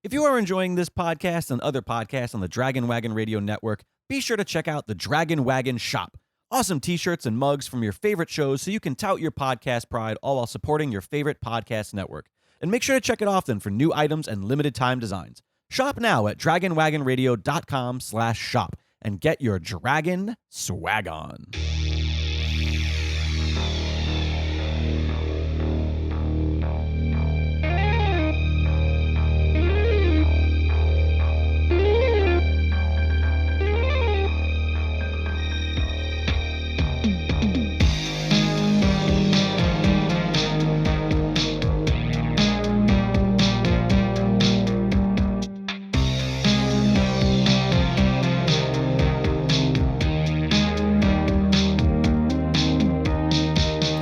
If you are enjoying this podcast and other podcasts on the Dragon Wagon Radio Network, be sure to check out the Dragon Wagon Shop. Awesome t-shirts and mugs from your favorite shows so you can tout your podcast pride all while supporting your favorite podcast network. And make sure to check it often for new items and limited time designs. Shop now at dragonwagonradio.com/shop and get your dragon swag on.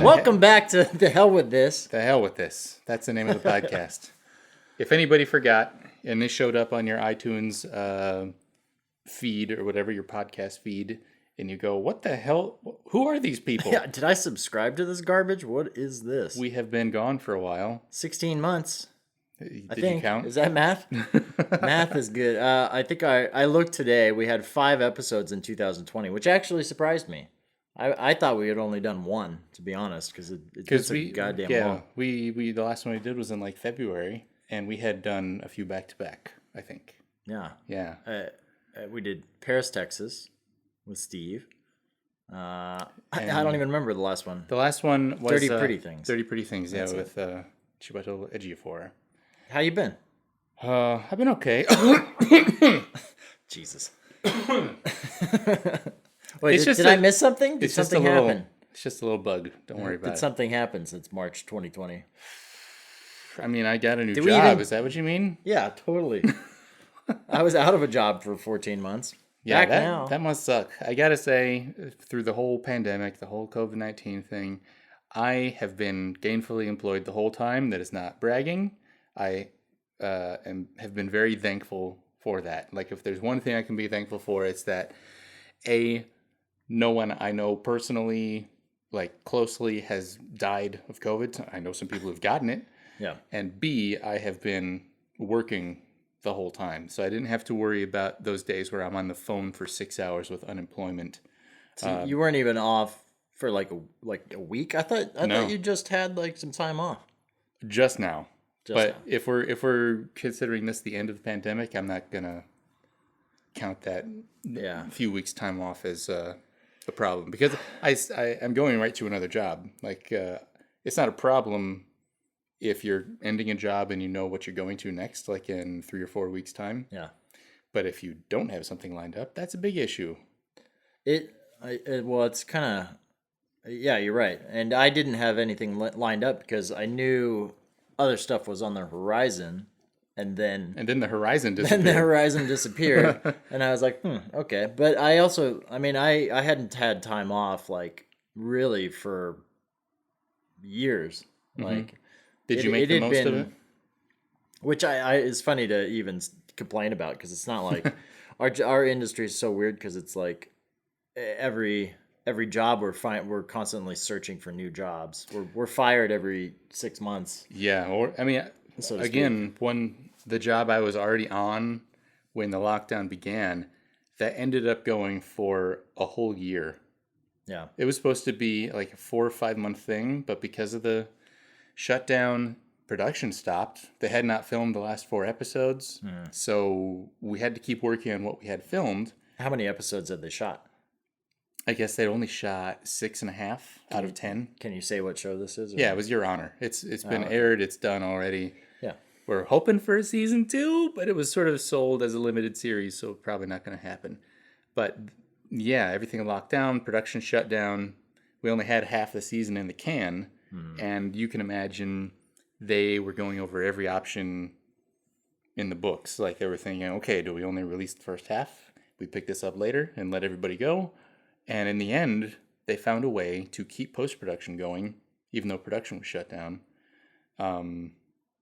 Welcome back to The Hell With This. The Hell With This. That's the name of the podcast. If anybody forgot, and this showed up on your iTunes feed or whatever, your podcast feed, and you go, what the hell? Who are these people? Yeah, did I subscribe to this garbage? What is this? We have been gone for a while. 16 months. Did I think. You count? Is that math? Math is good. I think I looked today. We had 5 episodes in 2020, which actually surprised me. I thought we had only done 1, to be honest, because it's a goddamn long. We the last one we did was in like February, and we had done a few back to back, I think. Yeah. Yeah. We did Paris, Texas, with Steve. I don't even remember the last one. The last one was 30 Pretty Things. 30 Pretty Things, yeah, with Chibato Ejiofor. How you been? I've been okay. Jesus. Wait, did I miss something? Did something happen? It's just a little bug. Don't worry about it. Did something happen since March 2020? I mean, I got a new job. Is that what you mean? Yeah, totally. I was out of a job for 14 months. Yeah, Back now. That must suck. I gotta say, through the whole pandemic, the whole COVID-19 thing, I have been gainfully employed the whole time. That is not bragging. I have been very thankful for that. Like, if there's one thing I can be thankful for, it's that no one I know personally, like closely, has died of COVID. I know some people who've gotten it. Yeah. And B, I have been working the whole time. So I didn't have to worry about those days where I'm on the phone for 6 hours with unemployment. So you weren't even off for like a week? I thought you just had like some time off. Just now. If we're considering this the end of the pandemic, I'm not gonna count that few weeks time off as a problem, because I'm going right to another job. Like, it's not a problem if you're ending a job and you know what you're going to next, like in 3 or 4 weeks time. Yeah. But if you don't have something lined up, that's a big issue. It's kind of, yeah, you're right. And I didn't have anything lined up because I knew other stuff was on the horizon. And then the horizon disappeared. And I was like, okay. But I also, I mean, I hadn't had time off, like, really for years. Mm-hmm. Like, did you make the most of it? Which it's funny to even complain about, because it's not like our industry is so weird, because it's like every job we're constantly searching for new jobs. We're fired every 6 months. Yeah, or I mean, so again, the job I was already on when the lockdown began, that ended up going for a whole year. Yeah. It was supposed to be like a 4 or 5 month thing, but because of the shutdown, production stopped. They had not filmed the last 4 episodes, so we had to keep working on what we had filmed. How many episodes had they shot? I guess they'd only shot 6.5 out of 10. Can you say what show this is? Yeah, it was Your Honor. It's been aired. It's done already. Yeah. We're hoping for a season 2, but it was sort of sold as a limited series, so probably not going to happen. But yeah, everything locked down, production shut down. We only had half the season in the can, and you can imagine they were going over every option in the books. Like, they were thinking, okay, do we only release the first half? We pick this up later and let everybody go? And in the end, they found a way to keep post-production going, even though production was shut down.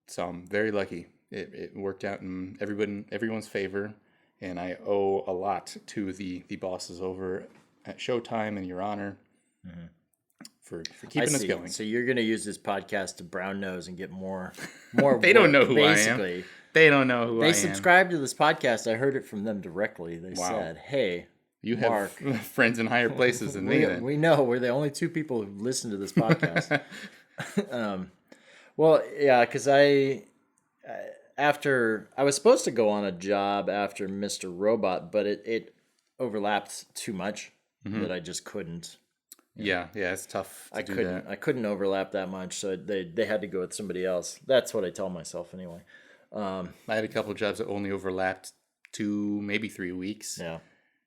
So I'm very lucky. It worked out in everyone's favor, and I owe a lot to the bosses over at Showtime and Your Honor for keeping us going. So you're going to use this podcast to brown nose and get more they work, don't know who basically. They don't know who I They am. subscribe to this podcast. I heard it from them directly. They said, "Hey, you Mark, have friends in higher places than me. Then. we know we're the only two people who listen to this podcast." Well, yeah, because after I was supposed to go on a job after Mr. Robot, but it overlapped too much that I just couldn't. Yeah, it's tough. I couldn't overlap that much, so they had to go with somebody else. That's what I tell myself anyway. I had a couple of jobs that only overlapped 2, maybe 3 weeks. Yeah,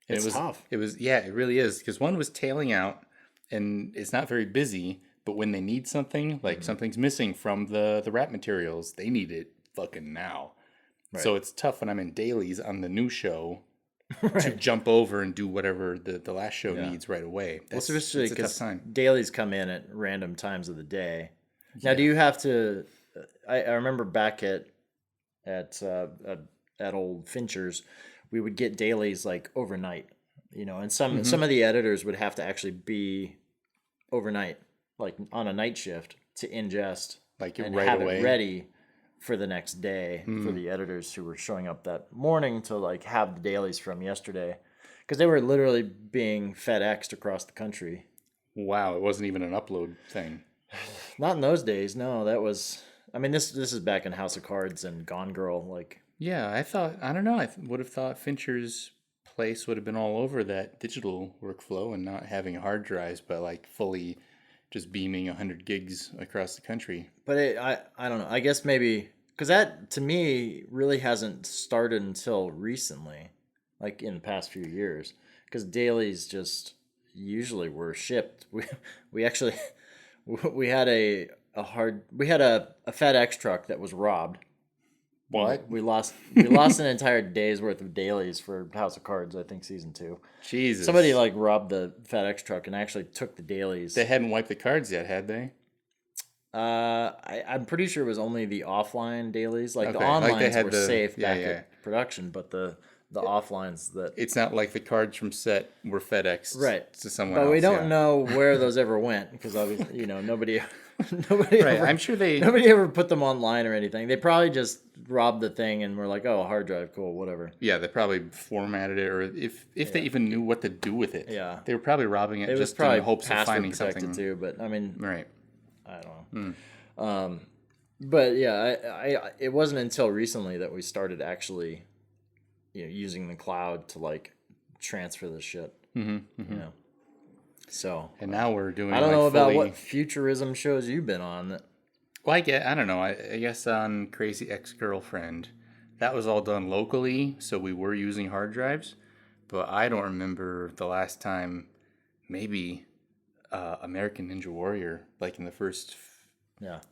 It was tough. It really is, because one was tailing out, and it's not very busy. But when they need something, like something's missing from the wrap materials, they need it fucking now. Right. So it's tough when I'm in dailies on the new show to jump over and do whatever the last show needs right away. That's especially because dailies come in at random times of the day. Now, do you have to? I remember back at old Fincher's, we would get dailies like overnight, and some of the editors would have to actually be overnight, like on a night shift, to ingest and right have away. It ready for the next day for the editors who were showing up that morning to like have the dailies from yesterday, because they were literally being FedExed across the country. Wow, it wasn't even an upload thing. Not in those days. No, that was. I mean, this is back in House of Cards and Gone Girl. Like, yeah, I don't know. I would have thought Fincher's place would have been all over that digital workflow and not having hard drives, but like fully just beaming 100 gigs across the country. But I don't know. I guess maybe because that to me really hasn't started until recently, like in the past few years. Because dailies just usually were shipped. We actually we had a FedEx truck that was robbed. What? We lost an entire day's worth of dailies for House of Cards, I think season 2. Jesus. Somebody like robbed the FedEx truck and actually took the dailies. They hadn't wiped the cards yet, had they? I'm pretty sure it was only the offline dailies. Like the onlines were safe back at production, but the offlines that it's not like the cards from set were FedExed to someone else. But we don't know where those ever went, because obviously, nobody right. ever, I'm sure nobody ever put them online or anything. They probably just robbed the thing and were like, "Oh, a hard drive, cool, whatever." Yeah, they probably formatted it, or if they even knew what to do with it. Yeah, they were probably robbing it just in the hopes of finding something too. But I mean, right. I don't know. But yeah, I it wasn't until recently that we started actually, using the cloud to like transfer this shit. So and now we're doing. I don't know about what futurism shows you've been on. Well, I don't know. I guess on Crazy Ex-Girlfriend, that was all done locally, so we were using hard drives. But I don't remember the last time. Maybe American Ninja Warrior, like in the first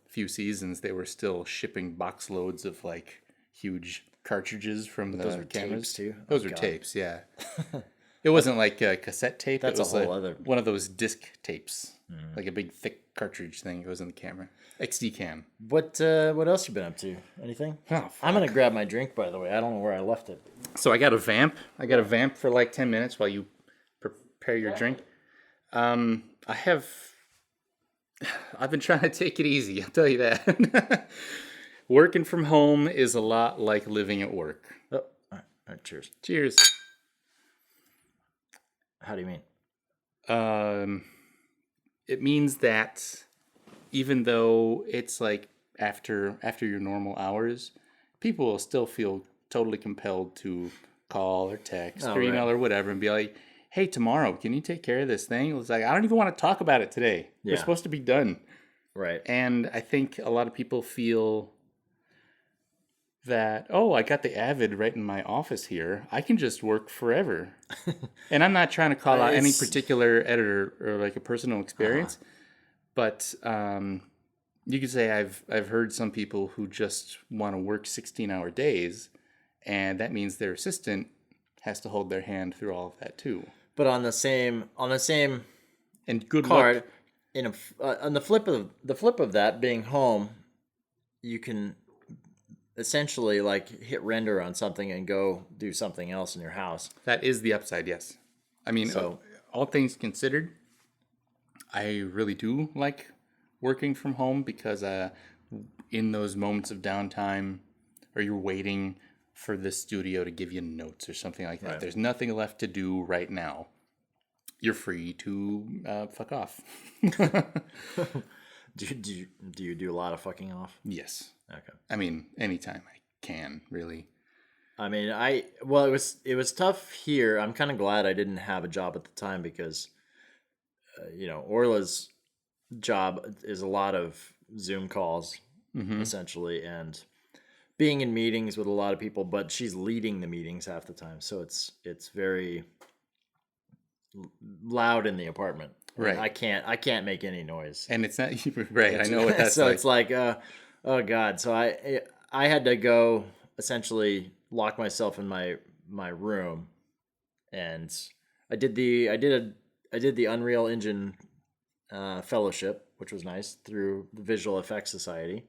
few seasons, they were still shipping box loads of like huge cartridges from the cameras. Tapes too. Those are tapes, yeah. It wasn't like a cassette tape. That's it was a whole other one of those disc tapes, like a big thick cartridge thing goes in the camera. XD cam. What else you been up to? Anything? Oh, fuck. I'm gonna grab my drink, by the way. I don't know where I left it. So I got a vamp. I got a vamp for like 10 minutes while you prepare your drink. I've been trying to take it easy, I'll tell you that. Working from home is a lot like living at work. Oh, all right, cheers. Cheers. How do you mean? It means that even though it's like after your normal hours, people will still feel totally compelled to call or text or email or whatever and be like, "Hey, tomorrow, can you take care of this thing?" It's like, I don't even want to talk about it today. Yeah. We're supposed to be done. Right. And I think a lot of people feel that, oh, I got the Avid right in my office here. I can just work forever. And I'm not trying to call out any particular editor or like a personal experience, but you could say I've heard some people who just want to work 16-hour days, and that means their assistant has to hold their hand through all of that too. But on the same and good card, on the flip of that, being home, you can essentially like hit render on something and go do something else in your house. That is the upside, yes. I mean, all things considered, I really do like working from home because in those moments of downtime or you're waiting for the studio to give you notes or something like that. Right. There's nothing left to do right now. You're free to fuck off. Do you do a lot of fucking off? Yes. Okay. I mean, anytime I can, really. I mean, it was tough here. I'm kind of glad I didn't have a job at the time because, Orla's job is a lot of Zoom calls, essentially, and being in meetings with a lot of people. But she's leading the meetings half the time, so it's very loud in the apartment. Right. I can't make any noise. And it's not right. I know what that's so like. it's like, oh God. So I had to go essentially lock myself in my room, and I did the Unreal Engine fellowship, which was nice, through the Visual Effects Society.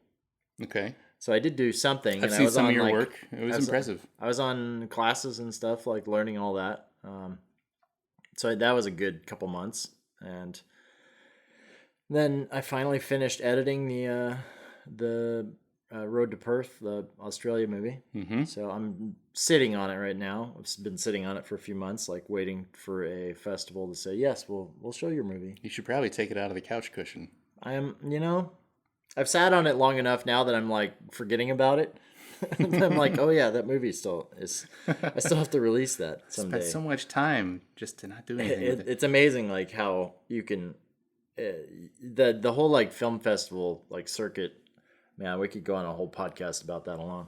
Okay. So I did do something. I've seen some of your work. It was impressive. I was on classes and stuff, like learning all that. So that was a good couple months, and then I finally finished editing the Road to Perth, the Australia movie. Mm-hmm. So I'm sitting on it right now. I've been sitting on it for a few months, like waiting for a festival to say, yes, we'll show your movie. You should probably take it out of the couch cushion. I've sat on it long enough now that I'm like forgetting about it. I'm like, oh yeah, that movie still is. I still have to release that someday. Spent so much time just to not do anything with it. It's amazing, like how you can, the whole like film festival like circuit. Man, we could go on a whole podcast about that alone.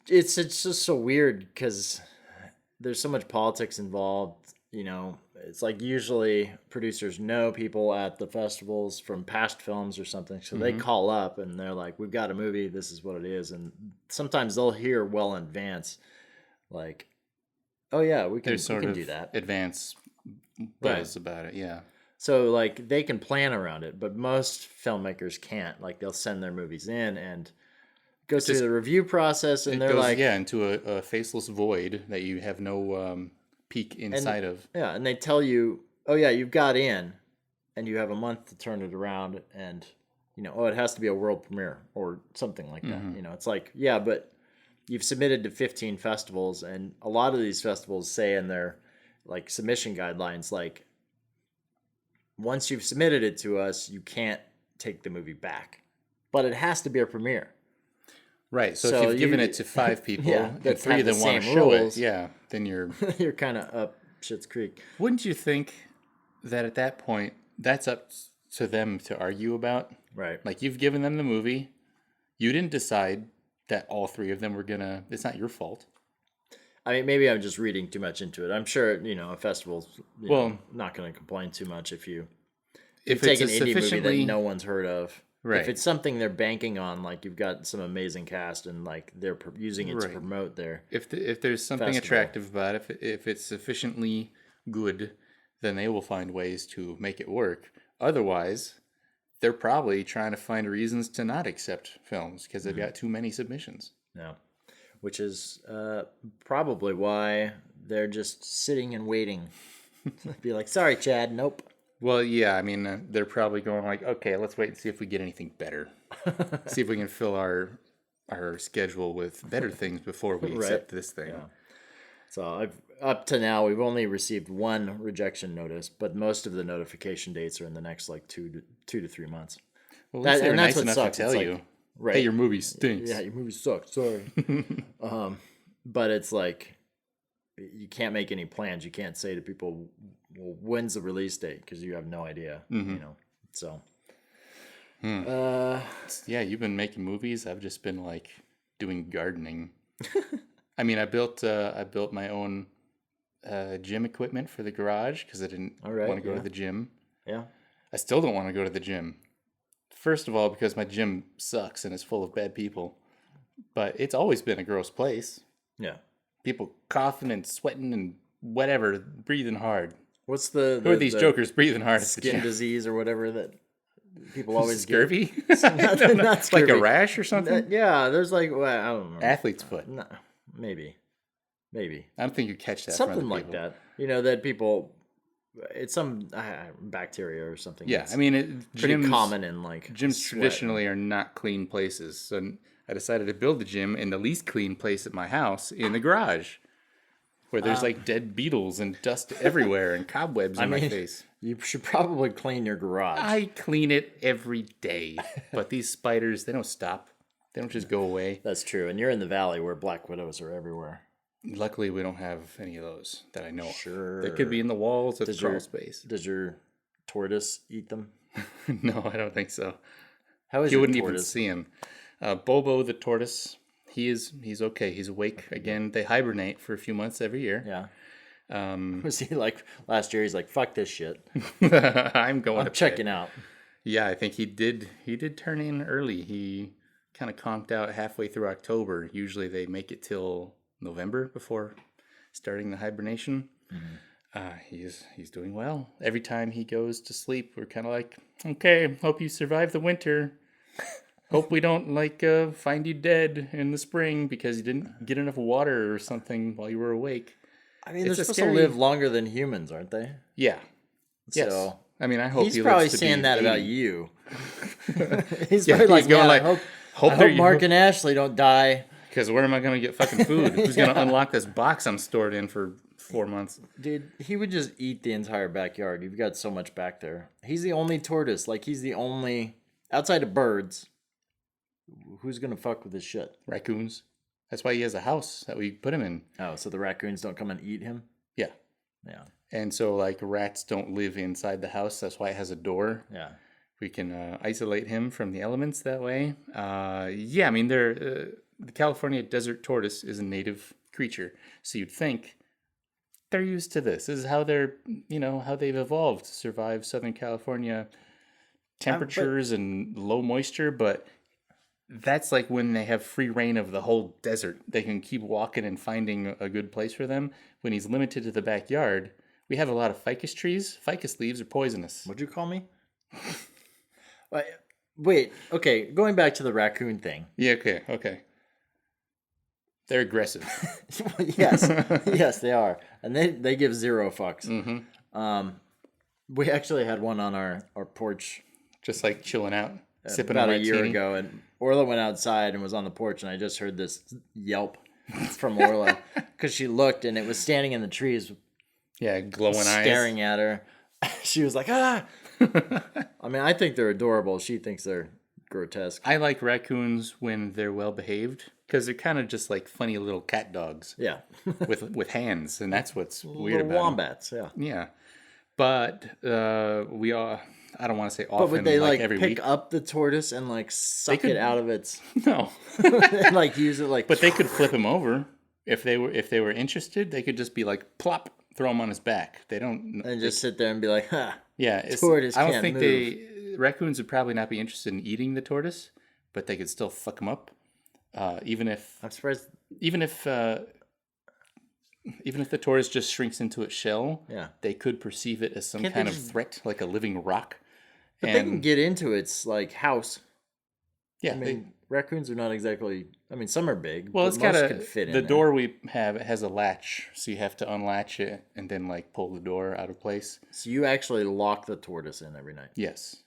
It's just so weird because there's so much politics involved. It's like usually producers know people at the festivals from past films or something, so they call up and they're like, "We've got a movie. This is what it is." And sometimes they'll hear well in advance, like, "Oh yeah, we can do that." Advance buzz about it, yeah. So like they can plan around it, but most filmmakers can't. Like they'll send their movies in and go through the review process, and they're like, into a faceless void that you have no peek inside of. Yeah, and they tell you, oh yeah, you've got in, and you have a month to turn it around, and it has to be a world premiere or something like that. It's like, yeah, but you've submitted to 15 festivals, and a lot of these festivals say in their like submission guidelines, like, once you've submitted it to us, you can't take the movie back, but it has to be a premiere. Right. So if you've given it to 5 people and 3 of them want to show it, then you're you're kind of up Schitt's Creek. Wouldn't you think that at that point that's up to them to argue about? Right. Like you've given them the movie, you didn't decide that all 3 of them were gonna. It's not your fault. I mean, maybe I'm just reading too much into it. I'm sure a festival's not going to complain too much if you take an indie movie that no one's heard of. Right. If it's something they're banking on, like you've got some amazing cast and like they're using it to promote their if there's something attractive about it, if it's sufficiently good, then they will find ways to make it work. Otherwise, they're probably trying to find reasons to not accept films because they've got too many submissions. Yeah, which is probably why they're just sitting and waiting. Be like, sorry, Chad, nope. Well, yeah, I mean, they're probably going like, okay, let's wait and see if we get anything better. See if we can fill our schedule with better things before we accept this thing. Yeah. So up to now, we've only received 1 rejection notice, but most of the notification dates are in the next like 2 to 3 months. Well, that's nice enough to tell like, you, hey, your movie stinks. Yeah, your movie sucks. Sorry. But it's like, you can't make any plans. You can't say to people, well, when's the release date? Because you have no idea, so. Yeah, you've been making movies. I've just been like doing gardening. I mean, I built my own gym equipment for the garage because I didn't want to go to the gym. Yeah. I still don't want to go to the gym. First of all, because my gym sucks and it's full of bad people. But it's always been a gross place. Yeah. People coughing and sweating and whatever, breathing hard. What's who are these jokers breathing hard? Skin disease or whatever that people always scurvy? Not scurvy. Like a rash or something? Yeah, there's like, well, I don't know. Athlete's foot. No, maybe. I don't think you catch that. Something like that. That people. It's some bacteria or something. Yeah, I mean, pretty common in like gyms sweat. traditionally are not clean places. So I decided to build the gym in the least clean place at my house, in the garage, where there's like dead beetles and dust everywhere and cobwebs in my face. You should probably clean your garage. I clean it every day, but these spiders, they don't stop. They don't just go away. That's true. And you're in the valley where black widows are everywhere. Luckily, we don't have any of those that I know of. Sure. They could be in the walls of the crawl space. Does your tortoise eat them? No, I don't think so. How is You your wouldn't tortoise? even see him. Bobo the tortoise, he's okay. He's awake again. They hibernate for a few months every year. Yeah. Was he like last year? He's like, "Fuck this shit. I'm going. I'm checking out." Yeah, I think he did. He did turn in early. He kind of conked out halfway through October. Usually they make it till November before starting the hibernation. He's doing well. Every time he goes to sleep, we're kind of like, okay, hope you survive the winter. Hope we don't find you dead in the spring because you didn't get enough water or something while you were awake. I mean, they're supposed to live longer than humans, aren't they? Yeah. Yes. So I mean, I hope he's he probably lives to saying be that 80. about you. He's Yeah, probably like, he's going "Man, like, I hope hope Mark and Ashley don't die." Because where am I going to get fucking food? Who's going to unlock this box I'm stored in for 4 months? Dude, he would just eat the entire backyard. You've got so much back there. He's the only tortoise. Like, he's the only, outside of birds, who's going to fuck with this shit? Raccoons. That's why he has a house that we put him in. Oh, so the raccoons don't come and eat him? Yeah. Yeah. And so, rats don't live inside the house. That's why it has a door. Yeah. We can isolate him from the elements that way. Yeah, I mean, the California desert tortoise is a native creature. So you'd think they're used to this. This is how they're, how they've evolved to survive Southern California temperatures and low moisture. But that's like when they have free reign of the whole desert. They can keep walking and finding a good place for them. When he's limited to the backyard, we have a lot of ficus trees. Ficus leaves are poisonous. What'd you call me? Wait, okay, going back to the raccoon thing. Yeah, okay. They're aggressive. Yes, they are. And they give zero fucks. Mm-hmm. We actually had one on our porch Just like chilling out, sipping about a a year martini. ago, and Orla went outside and was on the porch, and I just heard this yelp from Orla because she looked and it was standing in the trees, Yeah, glowing eyes. staring at her. She was like, "Ah!" I mean, I think they're adorable. She thinks they're grotesque. I like raccoons when they're well behaved because they're kind of just like funny little cat dogs Yeah, with hands, and that's what's weird little about 'em. wombats. Yeah, Yeah, but we are. I don't want to say often. but would they like every pick week? up the tortoise and like suck could- it out of its, No, and, like use it like? but they could flip him over if they were interested. They could just be like plop, throw him on his back. They don't. and just sit there and be like, "Ha." Yeah, tortoise I don't can't think raccoons would probably not be interested in eating the tortoise, but they could still fuck him up. Even if I'm surprised. even if the tortoise just shrinks into its shell, Yeah, they could perceive it as some Can't they kind of just- threat, like a living rock. but they can get into its like house. Yeah, I mean, raccoons are not exactly. I mean, some are big. well, but it's got most could fit in the there. door we have. It has a latch, so you have to unlatch it and then pull the door out of place. So you actually lock the tortoise in every night. Yes,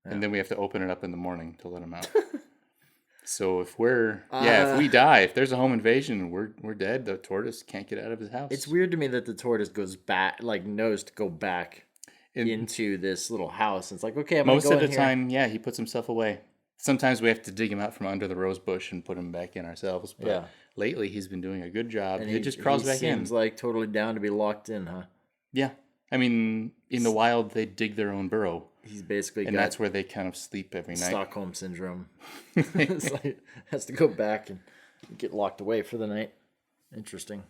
Yeah. and then we have to open it up in the morning to let him out. So if if we die, if there's a home invasion, we're dead. The tortoise can't get out of his house. It's weird to me that the tortoise goes back, like knows to go back into this little house. It's like, okay, I'm Most gonna of go the in here. time, yeah, he puts himself away. Sometimes we have to dig him out from under the rose bush and put him back in ourselves. But Yeah. lately, he's been doing a good job. And He just crawls back in. Seems like totally down to be locked in, huh? Yeah, I mean, in the wild, they dig their own burrow, He's basically and got that's where they kind of sleep every night. Stockholm syndrome. It's like, has to go back and get locked away for the night. Interesting.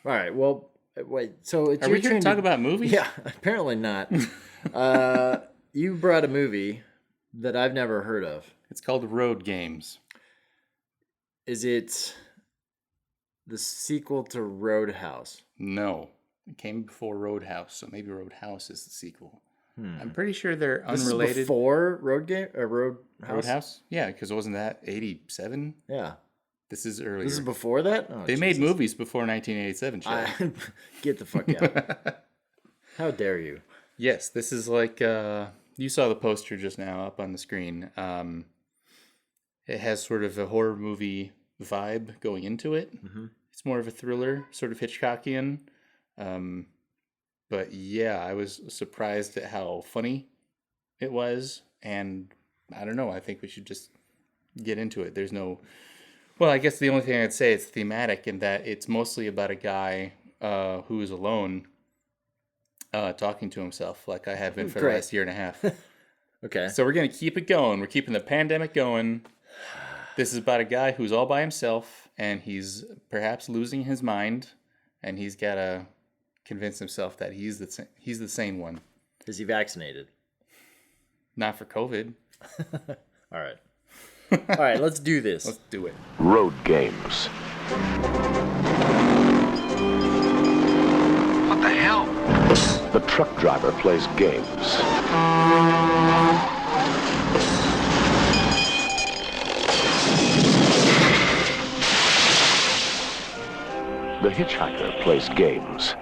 All right. Well, wait. So it's Are your we here turn to talk about movies? Yeah. Apparently not. You brought a movie that I've never heard of. It's called Road Games. Is it the sequel to Roadhouse? No, it came before Roadhouse, so maybe Roadhouse is the sequel. I'm pretty sure they're This unrelated. is before Roadhouse? Roadhouse? Yeah, because wasn't that 87? Yeah. This is earlier. This is before that? Oh, They made Jesus. movies before 1987, Chad. Get the fuck out. How dare you? Yes, this is like you saw the poster just now up on the screen. It has sort of a horror movie vibe going into it. Mm-hmm. It's more of a thriller, sort of Hitchcockian. But yeah, I was surprised at how funny it was. And I don't know, I think we should just get into it. There's no... Well, I guess the only thing I'd say it's thematic in that it's mostly about a guy who is alone talking to himself like I have been for the last year and a half. Okay. So we're going to keep it going. We're keeping the pandemic going. This is about a guy who's all by himself, and he's perhaps losing his mind, and he's got to convince himself that he's the sane one. Is he vaccinated? Not for COVID. All right. All right, let's do this. Let's do it. Road games. What the hell? The truck driver plays games. The hitchhiker plays games.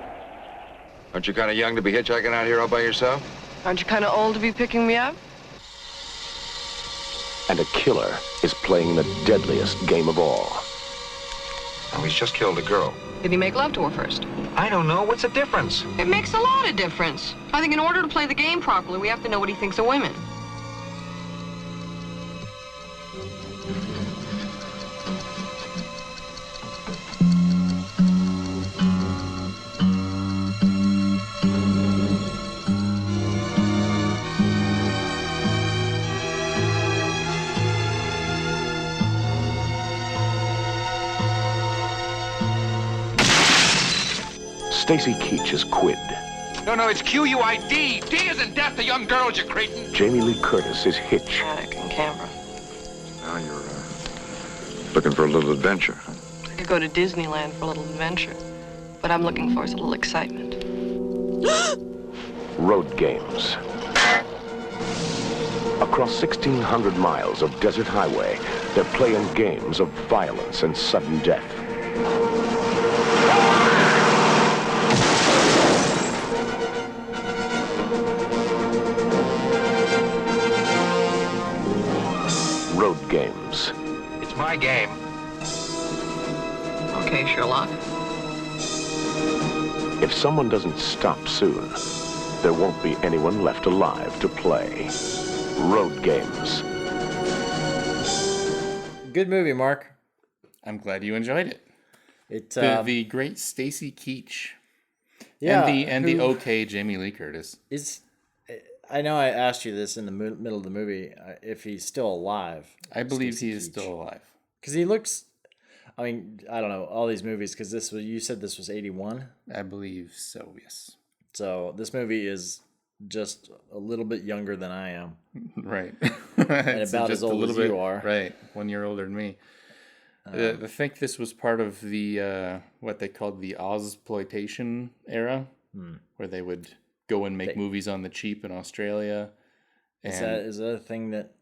Aren't you kind of young to be hitchhiking out here all by yourself? Aren't you kind of old to be picking me up? And a killer is playing the deadliest game of all. Oh, he's just killed a girl. Did he make love to her first? I don't know. What's the difference? It makes a lot of difference. I think in order to play the game properly, we have to know what he thinks of women. Stacy Keach is Quid. No, it's Q-U-I-D. D is in death to young girls, you cretin. Jamie Lee Curtis is Hitch. Attic in Canberra. Now you're looking for a little adventure. I could go to Disneyland for a little adventure. What I'm looking for is a little excitement. Road games. Across 1,600 miles of desert highway, they're playing games of violence and sudden death. Road games. It's my game. Okay, Sherlock. If someone doesn't stop soon, there won't be anyone left alive to play. Road games. Good movie, Mark. I'm glad you enjoyed it. The great Stacy Keach. Yeah, And the okay Jamie Lee Curtis. I know I asked you this in the middle of the movie, if he's still alive. I believe Stacy he is Keach. still alive. Because he looks, I mean, I don't know, all these movies, because you said this was 81? I believe so, yes. So this movie is just a little bit younger than I am. Right. And about as old as you are. Right. 1 year older than me. I think this was part of the, what they called the Ozploitation era, where they would go and make movies on the cheap in Australia. Is that a thing that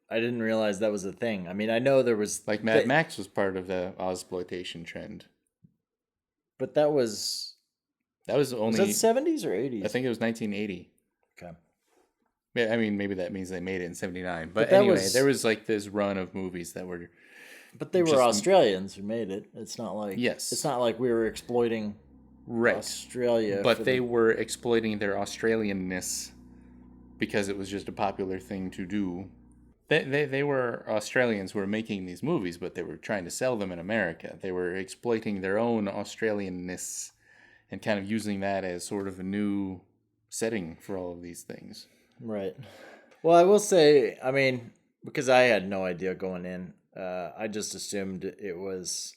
I didn't realize that was a thing? I mean, I know there was like Mad Max was part of the Ozploitation trend, but that was only that 70s or 80s? I think it was 1980. Okay. Yeah, I mean maybe that means they made it in 79. But that anyway, was- there was like this run of movies that were. But they were Just- Australians who made it. It's not like Yes. It's not like we were exploiting Right. Australia. But they were exploiting their Australianness because it was just a popular thing to do. They were Australians who were making these movies, but they were trying to sell them in America. They were exploiting their own Australianness and kind of using that as sort of a new setting for all of these things. Right. Well, I will say, I mean, because I had no idea going in, I just assumed it was.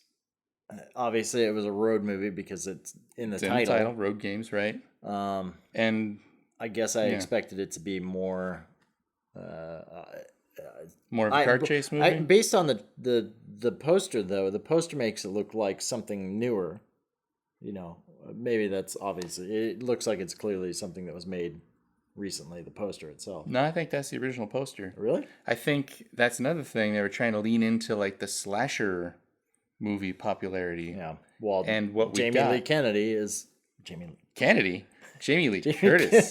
Obviously, it was a road movie because it's in the It's in title. the title, Road Games, right? And I guess I expected it to be more. more of a car chase movie? Based on the poster, though, the poster makes it look like something newer. You know, maybe that's obviously. It looks like it's clearly something that was made recently, the poster itself. No, I think that's the original poster. Really? I think that's another thing. They were trying to lean into like the slasher movie popularity. Yeah. Well, And what we Jamie got. Lee Kennedy is Jamie. Kennedy. Jamie Lee Curtis,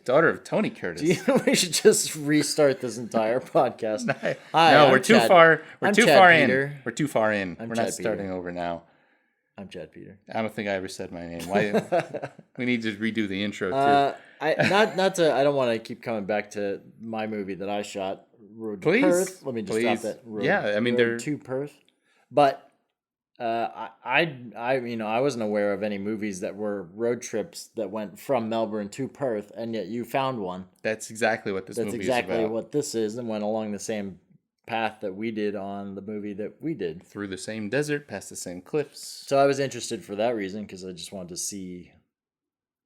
daughter of Tony Curtis. We should just restart this entire podcast. Hi, No, I'm we're too Chad. far. We're I'm too Chad far Peter. in. We're too far in. I'm We're Chad not starting Peter. over now. I'm Chad Peter. I don't think I ever said my name. Why? We need to redo the intro too. I don't want to keep coming back to my movie that I shot, Road Please. to Perth. Let me just drop Please. that. Yeah, I mean, they're- Road to Perth. But I wasn't aware of any movies that were road trips that went from Melbourne to Perth, and yet you found one. That's exactly what this That's movie exactly is about. what this is, and went along the same path that we did on the movie that we did. Through the same desert, past the same cliffs. So I was interested for that reason because I just wanted to see.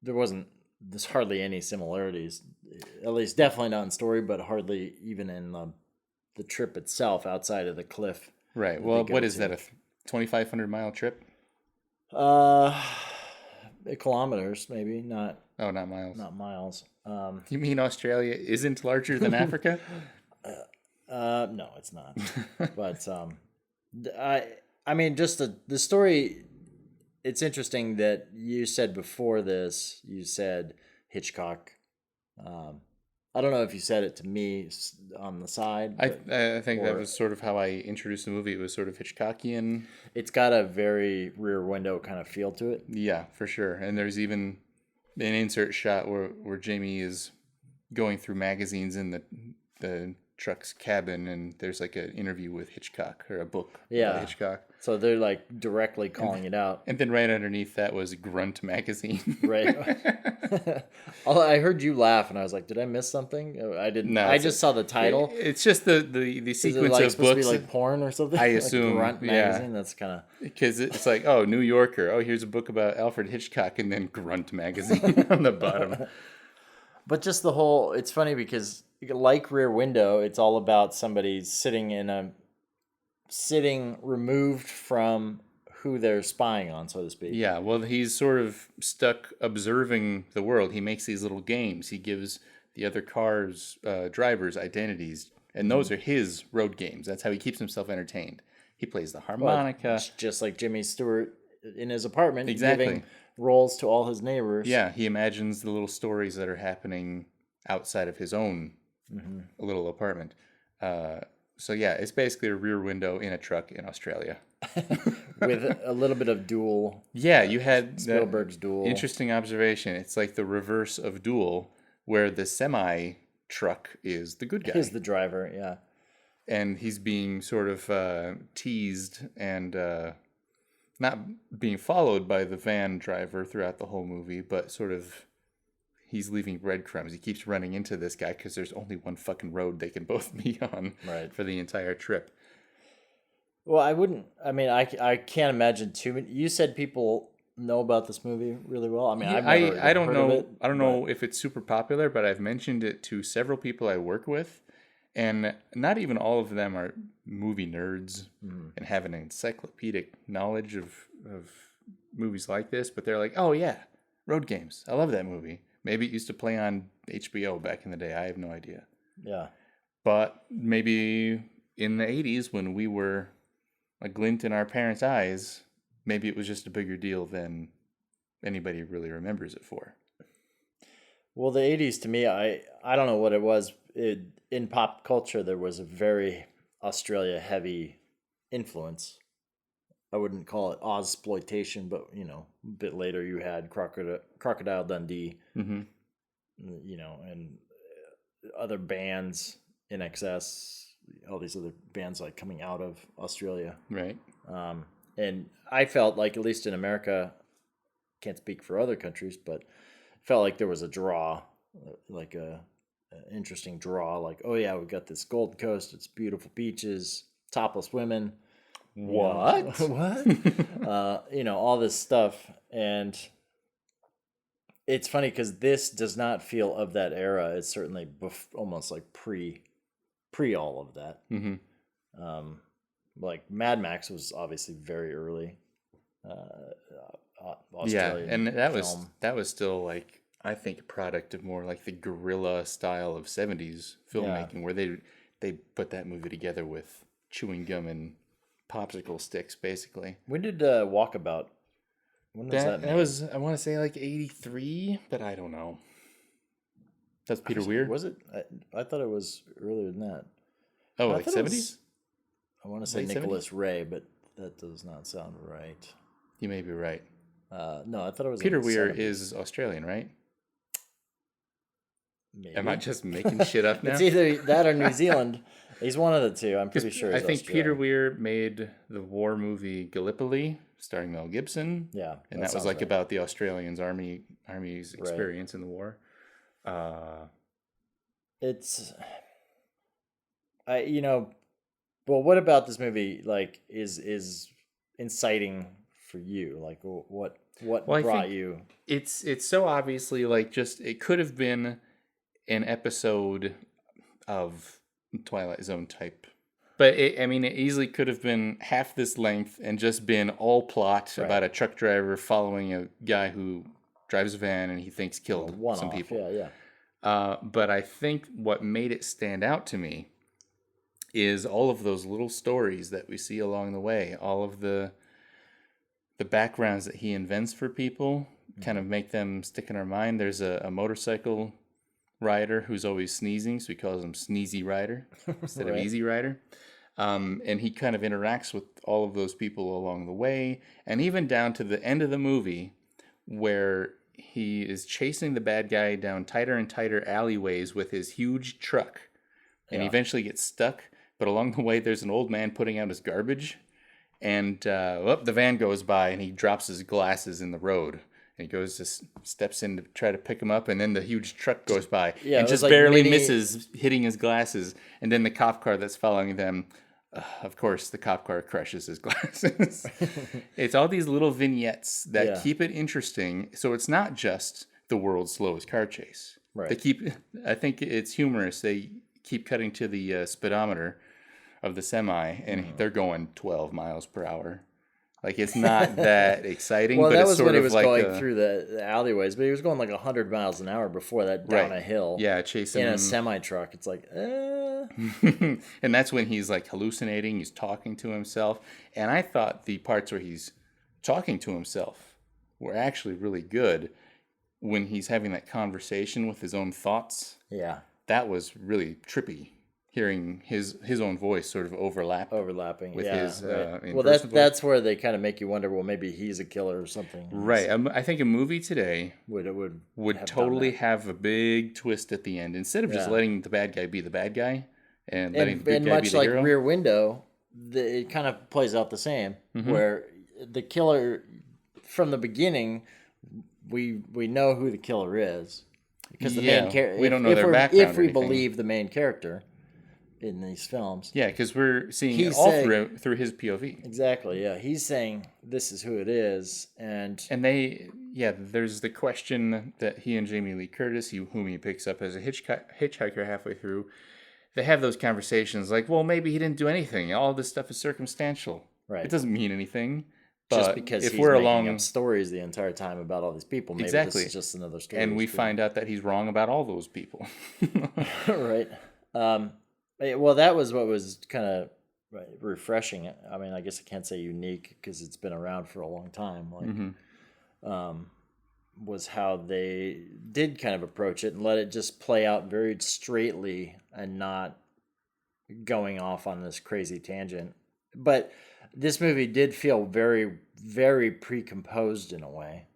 There's hardly any similarities, at least definitely not in story, but hardly even in the trip itself outside of the cliff. Right. that Well, they go what is to. that? A 2,500-mile trip? Kilometers maybe, not Oh, not miles. miles. You mean Australia isn't larger than Africa? No, it's not. But I mean, just the story. It's interesting that you said before this. You said Hitchcock. I don't know if you said it to me on the side. I but think that or- was sort of how I introduced the movie. It was sort of Hitchcockian. It's got a very Rear Window kind of feel to it. Yeah, for sure. And there's even an insert shot where Jamie is going through magazines in the truck's cabin, and there's like an interview with Hitchcock or a book about Hitchcock. So they're like directly calling it out. And then right underneath that was Grunt magazine. Right. I heard you laugh, and I was like, "Did I miss something?" I didn't. No, I it's just saw the title. It's just the Is it sequence like of supposed books. to be like porn or something? I Like assume, Grunt yeah. magazine. That's kind of. Because it's like, oh, New Yorker. Oh, here's a book about Alfred Hitchcock, and then Grunt magazine on the bottom. But just the whole. It's funny because like Rear Window, it's all about somebody sitting removed from who they're spying on, so to speak. Yeah, well, he's sort of stuck observing the world. He makes these little games. He gives the other cars' drivers identities, and those are his road games. That's how he keeps himself entertained. He plays the harmonica. It's just like Jimmy Stewart in his apartment, Exactly. giving roles to all his neighbors. Yeah, he imagines the little stories that are happening outside of his own little apartment. So yeah, it's basically a Rear Window in a truck in Australia. With a little bit of Duel. Yeah, you had Spielberg's Duel. Interesting observation. It's like the reverse of Duel, where the semi truck is the good guy. He's the driver, yeah. And he's being sort of teased and not being followed by the van driver throughout the whole movie, but sort of he's leaving breadcrumbs. He keeps running into this guy because there's only one fucking road they can both be on for the entire trip. Well, I can't imagine too many. You said people know about this movie really well. I mean, Yeah, I've never I don't heard know. of it, I don't know if it's super popular, but I've mentioned it to several people I work with, and not even all of them are movie nerds and have an encyclopedic knowledge of movies like this. But they're like, "Oh yeah, Road Games. I love that movie. Maybe it used to play on HBO back in the day. I have no idea. Yeah. But maybe in the 80s when we were a glint in our parents' eyes, maybe it was just a bigger deal than anybody really remembers it for." Well, the 80s to me, I don't know what it was. In pop culture, there was a very Australia-heavy influence. I wouldn't call it Ozploitation, but, a bit later you had Crocodile Dundee, and other bands, In Excess, all these other bands like coming out of Australia. Right. And I felt like, at least in America, can't speak for other countries, but felt like there was a draw, like an interesting draw. Like, oh yeah, we've got this Gold Coast. It's beautiful beaches, topless women. What? What? All this stuff. And it's funny because this does not feel of that era. It's certainly almost like pre all of that. Mm-hmm. Like Mad Max was obviously very early. Yeah, Australian and that film. was still like, I think, a product of more like the guerrilla style of 70s filmmaking, where they put that movie together with chewing gum and popsicle sticks, basically. When did Walkabout When was that? That was, I want to say like 83, but I don't know. That's Peter Weir. Was it? I thought it was earlier than that. Oh, I like thought it 70s? was- I want to say Late Nicholas Ray, but that does not sound right. You may be right. No, I thought it was Peter in the Weir 70s. is Australian, right? Maybe. Am I just making shit up now? It's either that or New Zealand. He's one of the two. I'm pretty sure. I He's think Peter Australian. Weir made the war movie Gallipoli, starring Mel Gibson. Yeah, And that was sounds like right. about the Australians' army's experience in the war. It's, well, what about this movie? Like, is inciting for you? Like, what Well, I brought think you? It's so obviously like just it could have been an episode of Twilight Zone type, but it easily could have been half this length and just been all plot about a truck driver following a guy who drives a van and he thinks killed some people. Yeah. But I think what made it stand out to me is all of those little stories that we see along the way, all of the backgrounds that he invents for people, kind of make them stick in our mind. There's a motorcycle rider who's always sneezing, so he calls him Sneezy Rider instead of Easy Rider. And he kind of interacts with all of those people along the way, and even down to the end of the movie where he is chasing the bad guy down tighter and tighter alleyways with his huge truck, and he eventually gets stuck. But along the way, there's an old man putting out his garbage, and the van goes by, and he drops his glasses in the road. And he goes, just steps in to try to pick him up, and then the huge truck goes by and just barely misses hitting his glasses. And then the cop car that's following them, of course, the cop car crushes his glasses. It's all these little vignettes that keep it interesting. So it's not just the world's slowest car chase. Right. I think it's humorous. They keep cutting to the speedometer of the semi, and they're going 12 miles per hour. Like, it's not that exciting. Well, but that it's was sort when he of was like going through the alleyways, but he was going like 100 miles an hour before that down a hill. Yeah, chasing in him. a semi truck. It's like, And that's when he's like hallucinating. He's talking to himself. And I thought the parts where he's talking to himself were actually really good. When he's having that conversation with his own thoughts. Yeah. That was really trippy. Hearing his own voice sort of overlapping with his right. Well, that's where they kind of make you wonder. Well, maybe he's a killer or something. Right. I think a movie today would totally have a big twist at the end instead of just letting the bad guy be the bad guy and letting the good guy be the hero. And much like Rear Window, it kind of plays out the same. Where the killer, from the beginning, we know who the killer is because the main character. We don't know their background. If we believe the main character in these films. Yeah, because we're seeing it all through his POV. Exactly, yeah. He's saying this is who it is. And there's the question that he and Jamie Lee Curtis, whom he picks up as a hitchhiker halfway through, they have those conversations like, well, maybe he didn't do anything. All this stuff is circumstantial. Right. It doesn't mean anything. But just because if he's we're making up stories the entire time about all these people, maybe this is just another story. And we find out that he's wrong about all those people. Right. Well, that was what was kind of refreshing. I mean, I guess I can't say unique because it's been around for a long time. Was how they did kind of approach it and let it just play out very straightly and not going off on this crazy tangent. But this movie did feel very, very pre-composed in a way.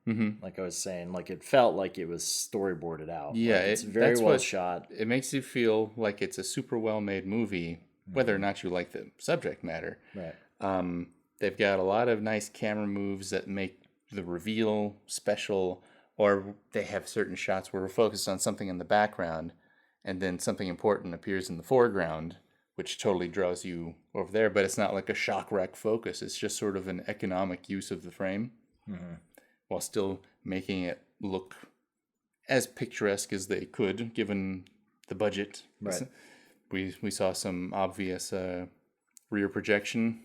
Like I was saying, like it felt like it was storyboarded out. Yeah, like it's very well shot. It makes you feel like it's a super well-made movie, whether or not you like the subject matter. Right. They've got a lot of nice camera moves that make the reveal special, or they have certain shots where we're focused on something in the background, and then something important appears in the foreground, which totally draws you over there. But it's not like a shock wreck focus. It's just sort of an economic use of the frame. While still making it look as picturesque as they could, given the budget. Right. We saw some obvious rear projection,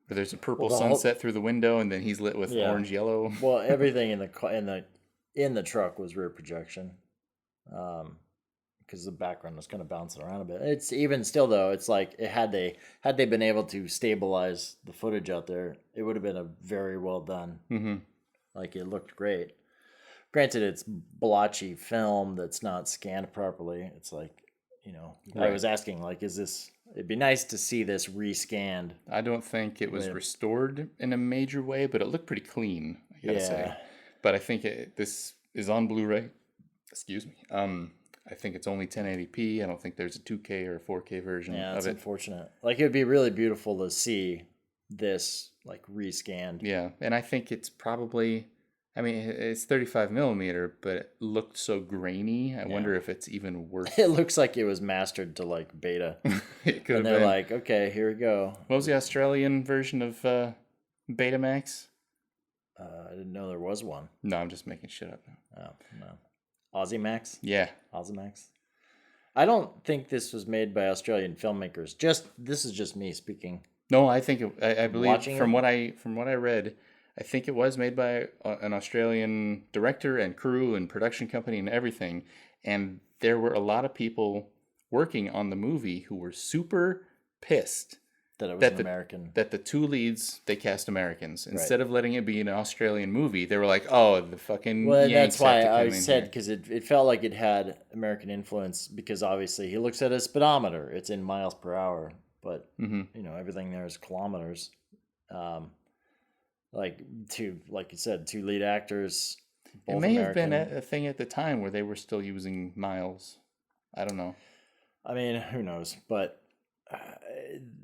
where there's a purple sunset through the window, and then he's lit with orange yellow. Well, everything in the truck was rear projection, because the background was kind of bouncing around a bit. It's even still though. It's like had they been able to stabilize the footage out there, it would have been a very well done Like, it looked great. Granted, it's blotchy film that's not scanned properly. It's like, I was asking, like, it'd be nice to see this rescanned. I don't think it was restored in a major way, but it looked pretty clean, I gotta say. But I think this is on Blu-ray. Excuse me. I think it's only 1080p. I don't think there's a 2K or a 4K version Yeah, of that's it. unfortunate. Like, it would be really beautiful to see this, like, rescanned. Yeah, and I think it's probably... I mean, it's 35 millimeter, but it looked so grainy. I wonder if it's even worth. It looks like it was mastered to like beta. It could and have they're been. like, okay, here we go. What was the Australian version of Betamax? I didn't know there was one. No, I'm just making shit up now. Oh, no. Aussie Max? Yeah. Aussie Max? I don't think this was made by Australian filmmakers. This is just me speaking. No, I think I believe Watching from what I read, I think it was made by an Australian director and crew and production company and everything. And there were a lot of people working on the movie who were super pissed that it was American. That the two leads, they cast Americans. Instead of letting it be an Australian movie, they were like, oh, the fucking Yanks that's why have to come I in said, here. because it felt like it had American influence, because obviously he looks at a speedometer. It's in miles per hour. But, everything there is kilometers. Like you said, two lead actors. It may have been a thing at the time where they were still using miles. I don't know. I mean, who knows? But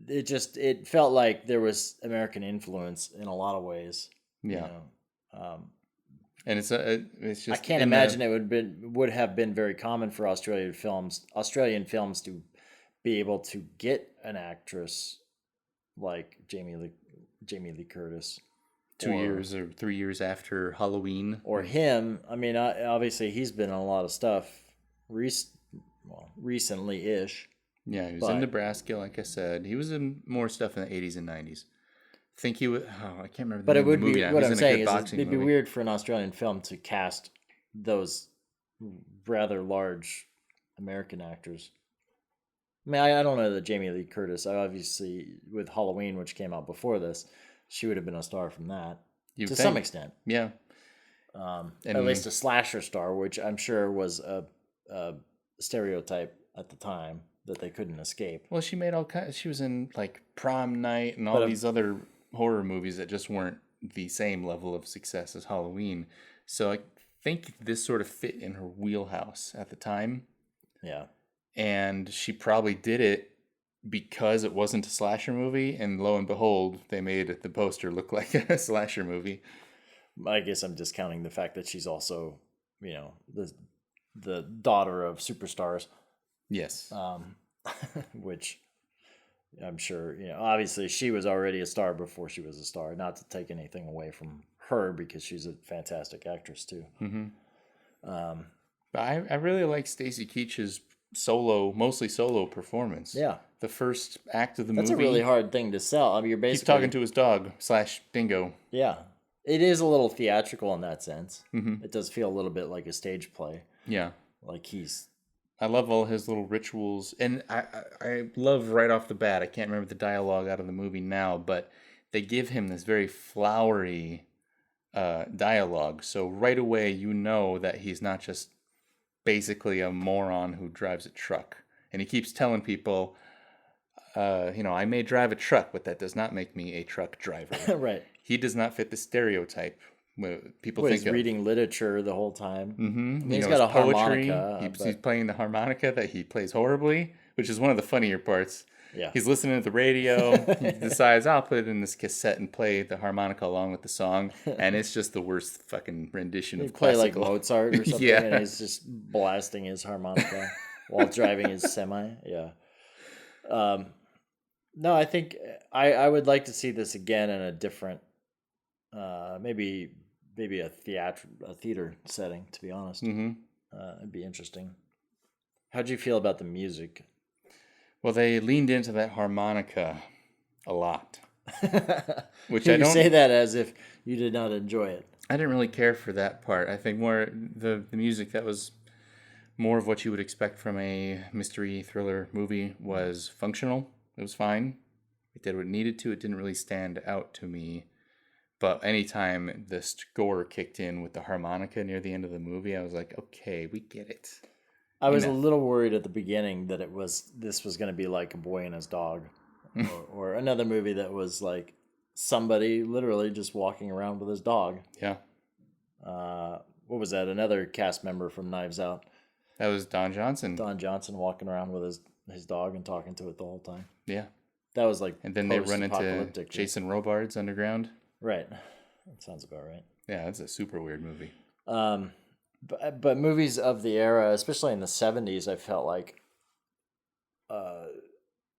it felt like there was American influence in a lot of ways. Yeah. And it's just. I can't imagine it would have been very common for Australian films to be able to get an actress like Jamie Lee Curtis. 2 years or 3 years after Halloween. Or him. I mean, obviously he's been in a lot of stuff recently-ish. Yeah, he was in Nebraska, like I said. He was in more stuff in the 80s and 90s. I think he was... Oh, I can't remember the name of the movie now. What I'm saying is it'd be weird for an Australian film to cast those rather large American actors. I mean, I don't know that Jamie Lee Curtis, obviously, with Halloween, which came out before this, she would have been a star from that to some extent. Yeah. At least a slasher star, which I'm sure was a stereotype at the time that they couldn't escape. Well, she made all kinds. She was in like Prom Night and all these other horror movies that just weren't the same level of success as Halloween. So I think this sort of fit in her wheelhouse at the time. Yeah. And she probably did it because it wasn't a slasher movie, and lo and behold, they made the poster look like a slasher movie. I guess I'm discounting the fact that she's also, the daughter of superstars. Yes. Which I'm sure, obviously she was already a star before she was a star. Not to take anything away from her, because she's a fantastic actress too. Mm-hmm. But I really like Stacy Keach's mostly solo performance. Yeah. The first act of the movie. That's a really hard thing to sell. I mean, you're basically... He's talking to his dog / dingo. Yeah. It is a little theatrical in that sense. Mm-hmm. It does feel a little bit like a stage play. Yeah. Like I love all his little rituals. And I love right off the bat, I can't remember the dialogue out of the movie now, but they give him this very flowery dialogue. So right away, you know that he's not just basically a moron who drives a truck. And he keeps telling people, I may drive a truck, but that does not make me a truck driver. Right. He does not fit the stereotype. People think he's reading literature the whole time. Mm-hmm. I mean, he's got a poetry. harmonica. He's playing the harmonica that he plays horribly, which is one of the funnier parts. Yeah. He's listening to the radio. He decides, I'll put it in this cassette and play the harmonica along with the song. And it's just the worst fucking rendition of play classical. like Mozart or something, Yeah. and he's just blasting his harmonica while driving his semi. Yeah. No, I think I would like to see this again in a different, maybe a theater setting, to be honest. Mm-hmm. It'd be interesting. How'd you feel about the music? Well, they leaned into that harmonica a lot. Which You say that as if you did not enjoy it. I didn't really care for that part. I think more the music that was more of what you would expect from a mystery thriller movie was functional. It was fine. It did what it needed to. It didn't really stand out to me But anytime the score kicked in with the harmonica near the end of the movie, I was like, okay, we get it. I was a little worried at the beginning that this was going to be like A Boy and His Dog, or another movie that was like somebody literally just walking around with his dog. Yeah. What was that? Another cast member from Knives Out. That was Don Johnson. Don Johnson walking around with his dog and talking to it the whole time. Yeah. That was like, and then they run into Jason Robards underground. Right. That sounds about right. Yeah, that's a super weird movie. But movies of the era, especially in the 70s, I felt like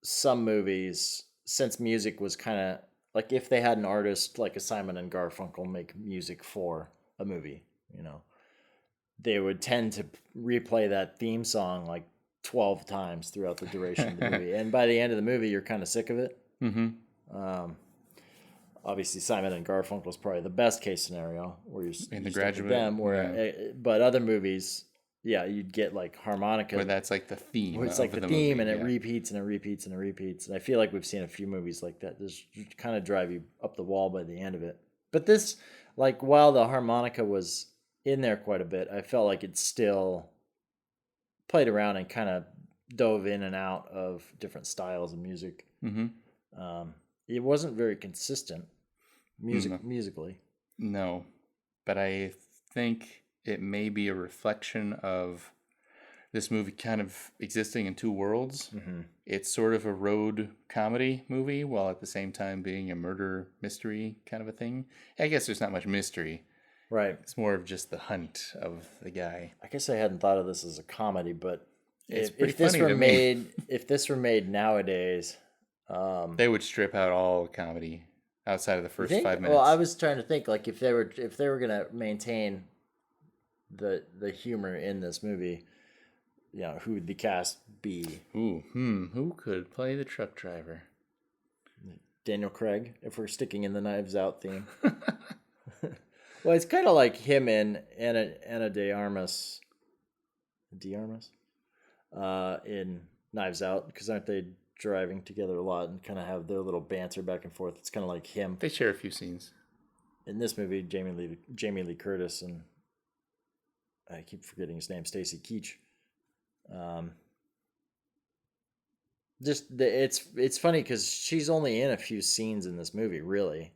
some movies, since music was kind of like, if they had an artist like a Simon and Garfunkel make music for a movie, you know, they would tend to replay that theme song like 12 times throughout the duration of the movie. And by the end of the movie, you're kind of sick of it. Mm-hmm. Obviously, Simon and Garfunkel is probably the best case scenario where you're in The stuck with Graduate. them. But other movies, yeah, you'd get like harmonica. Where that's like the theme. Where it's like the theme, and it repeats and it repeats and it repeats. And I feel like we've seen a few movies like that. Just kind of drive you up the wall by the end of it. But this, like, while the harmonica was in there quite a bit, I felt like it still played around and kind of dove in and out of different styles of music. Mm-hmm. It wasn't very consistent musically. No, but I think it may be a reflection of this movie kind of existing in two worlds. Mm-hmm. It's sort of a road comedy movie while at the same time being a murder mystery kind of a thing. I guess there's not much mystery. Right. It's more of just the hunt of the guy. I guess I hadn't thought of this as a comedy, but if this were made nowadays, they would strip out all comedy outside of the first 5 minutes. Well, I was trying to think, like, if they were gonna maintain the humor in this movie, you know, who would the cast be? Who could play the truck driver? Daniel Craig, if we're sticking in the Knives Out theme. Well, it's kind of like him and Ana de Armas. In Knives Out, because aren't they driving together a lot and kind of have their little banter back and forth? It's kind of like him. They share a few scenes. In this movie, Jamie Lee Curtis and I keep forgetting his name, Stacy Keach. It's funny because she's only in a few scenes in this movie, really.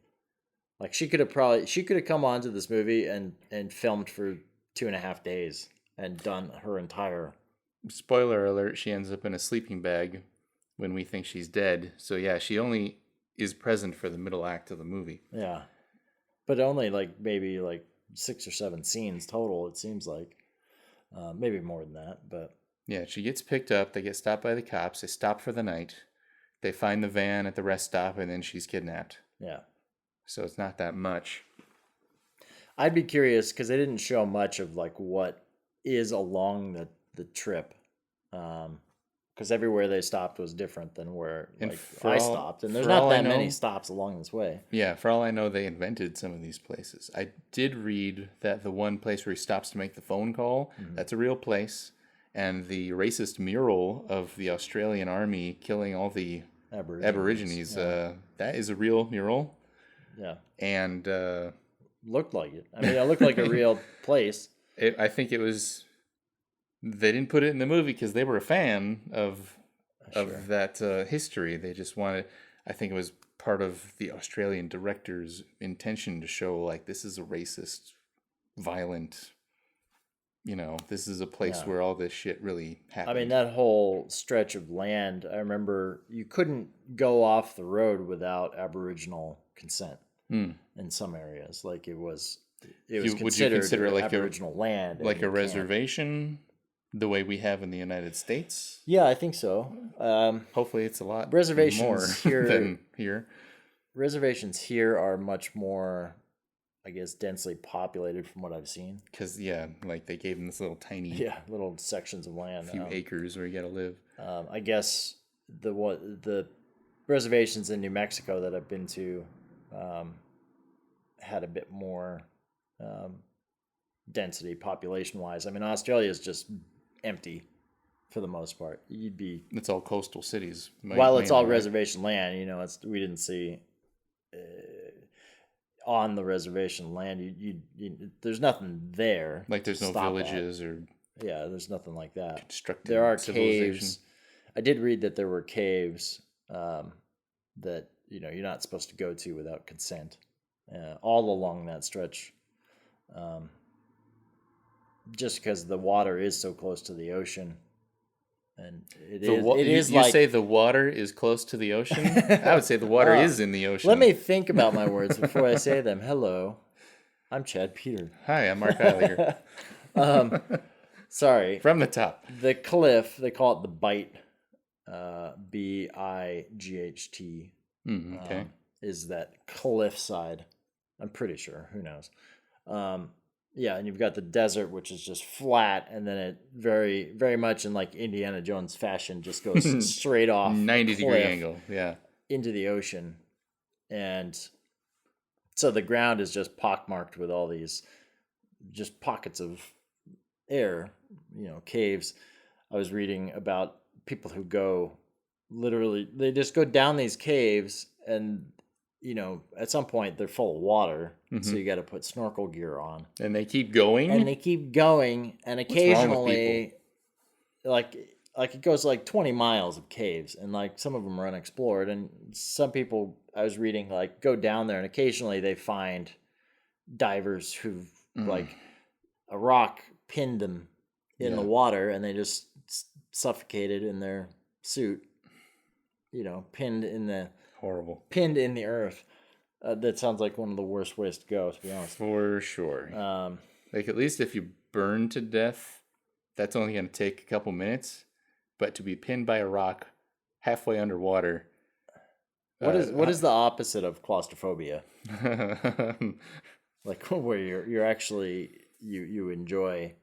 Like, she could have come onto this movie and filmed for 2.5 days and done her entire. Spoiler alert, she ends up in a sleeping bag when we think she's dead. So yeah, she only is present for the middle act of the movie. Yeah. But only maybe 6 or 7 scenes total, it seems like. Maybe more than that, but. Yeah, she gets picked up, they get stopped by the cops, they stop for the night, they find the van at the rest stop, and then she's kidnapped. Yeah. So it's not that much. I'd be curious, because they didn't show much of what is along the trip, because everywhere they stopped was different than where I stopped, and there's not that many stops along this way. Yeah, for all I know, they invented some of these places. I did read that the one place where he stops to make the phone call, that's a real place, and the racist mural of the Australian Army killing all the Aborigines, that is a real mural. Yeah, and looked like it. I mean, it looked like a real place. I think it was. They didn't put it in the movie because they were a fan of that history. They just wanted. I think it was part of the Australian director's intention to show this is a racist, violent. This is a place where all this shit really happened. I mean, that whole stretch of land. I remember you couldn't go off the road without Aboriginal consent in some areas. It was considered Aboriginal land, like a reservation, the way we have in the United States. Yeah, I think so. Hopefully, it's a lot reservations more than here. Reservations here are much more, I guess, densely populated from what I've seen. Because they gave them this little tiny little sections of land, a few acres where you got to live. I guess the reservations in New Mexico that I've been to had a bit more density population wise. I mean, Australia is just empty for the most part. It's all coastal cities. While it's all reservation land, we didn't see. on the reservation land. You there's nothing there. Like there's to no stop at. villages or Yeah, there's nothing like that. constructed There are civilization. caves. I did read that there were caves that you're not supposed to go to without consent, all along that stretch. Just because the water is so close to the ocean, and You say the water is close to the ocean? I would say the water is in the ocean. Let me think about my words before I say them. Hello, I'm Chad Peter. Hi, I'm Mark Eiliger. Sorry. From the top. The cliff, they call it the Bight, Bight, Okay. is that cliff side. I'm pretty sure. Who knows? Yeah, and you've got the desert, which is just flat, and then it very, very much in like Indiana Jones fashion just goes straight off 90-degree cliff angle. Yeah. into the ocean. And so the ground is just pockmarked with all these just pockets of air, caves. I was reading about people who go literally, they just go down these caves and, at some point they're full of water. Mm-hmm. So you got to put snorkel gear on. And they keep going? And they keep going. And occasionally, like it goes like 20 miles of caves. And like some of them are unexplored. And some people, I was reading, like go down there and occasionally they find divers who've like a rock pinned them in the water and they just suffocated in their suit, pinned in the earth. That sounds like one of the worst ways to go, to be honest. For sure. Like at least if you burn to death, that's only going to take a couple minutes. But to be pinned by a rock halfway underwater. What is the opposite of claustrophobia? Like where you're actually you enjoy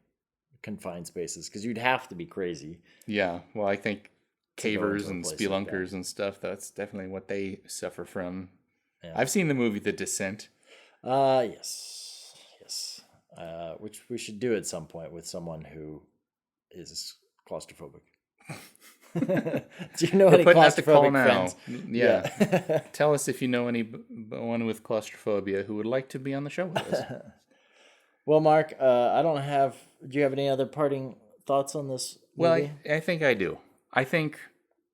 confined spaces, because you'd have to be crazy. Yeah, well, I think cavers and place spelunkers like and stuff, that's definitely what they suffer from. Yeah. I've seen the movie The Descent. Yes. Which we should do at some point with someone who is claustrophobic. Do you know any claustrophobic friends? Yeah. Tell us if you know anyone with claustrophobia who would like to be on the show with us. Well, Mark, do you have any other parting thoughts on this movie? Well, I think I do. I think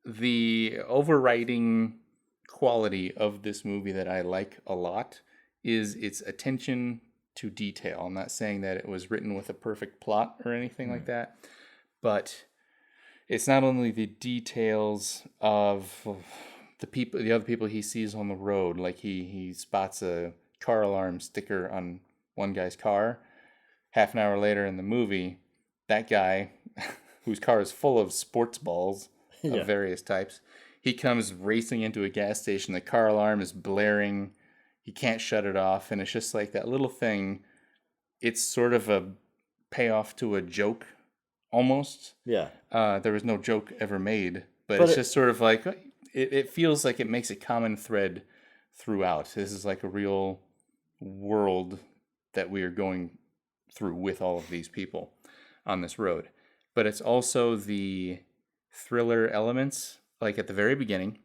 the overriding quality of this movie that I like a lot is its attention to detail. I'm not saying that it was written with a perfect plot or anything like that, but it's not only the details of the other people he sees on the road. Like he spots a car alarm sticker on one guy's car. Half an hour later in the movie, that guy, whose car is full of sports balls of various types, he comes racing into a gas station. The car alarm is blaring. He can't shut it off. And it's just like that little thing. It's sort of a payoff to a joke, almost. Yeah. There was no joke ever made, but it's just sort of like, it feels like it makes a common thread throughout. This is like a real world that we are going through with all of these people on this road. But it's also the thriller elements, like at the very beginning,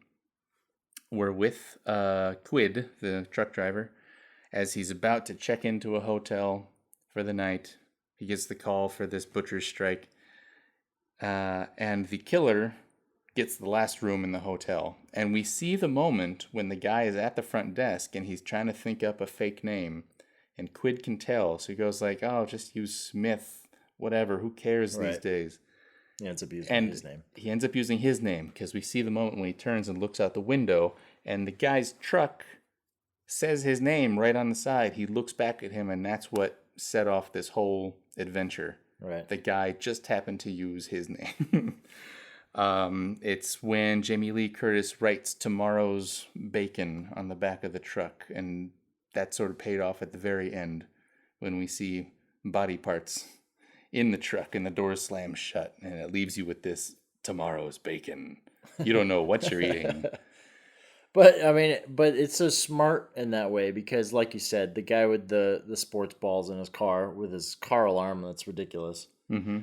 we're with Quid, the truck driver, as he's about to check into a hotel for the night. He gets the call for this butcher's strike, and the killer gets the last room in the hotel. And we see the moment when the guy is at the front desk and he's trying to think up a fake name, and Quid can tell, so he goes like, "Oh, just use Smith, whatever, who cares these days?" He ends up using his name. He ends up using his name because we see the moment when he turns and looks out the window, and the guy's truck says his name right on the side. He looks back at him, and that's what set off this whole adventure. Right. The guy just happened to use his name. It's when Jamie Lee Curtis writes "Tomorrow's Bacon" on the back of the truck, and that sort of paid off at the very end when we see body parts in the truck and the doors slam shut, and it leaves you with this "tomorrow's bacon." You don't know what you're eating. But I mean, it's so smart in that way because, like you said, the guy with the sports balls in his car with his car alarm, that's ridiculous. Mm-hmm.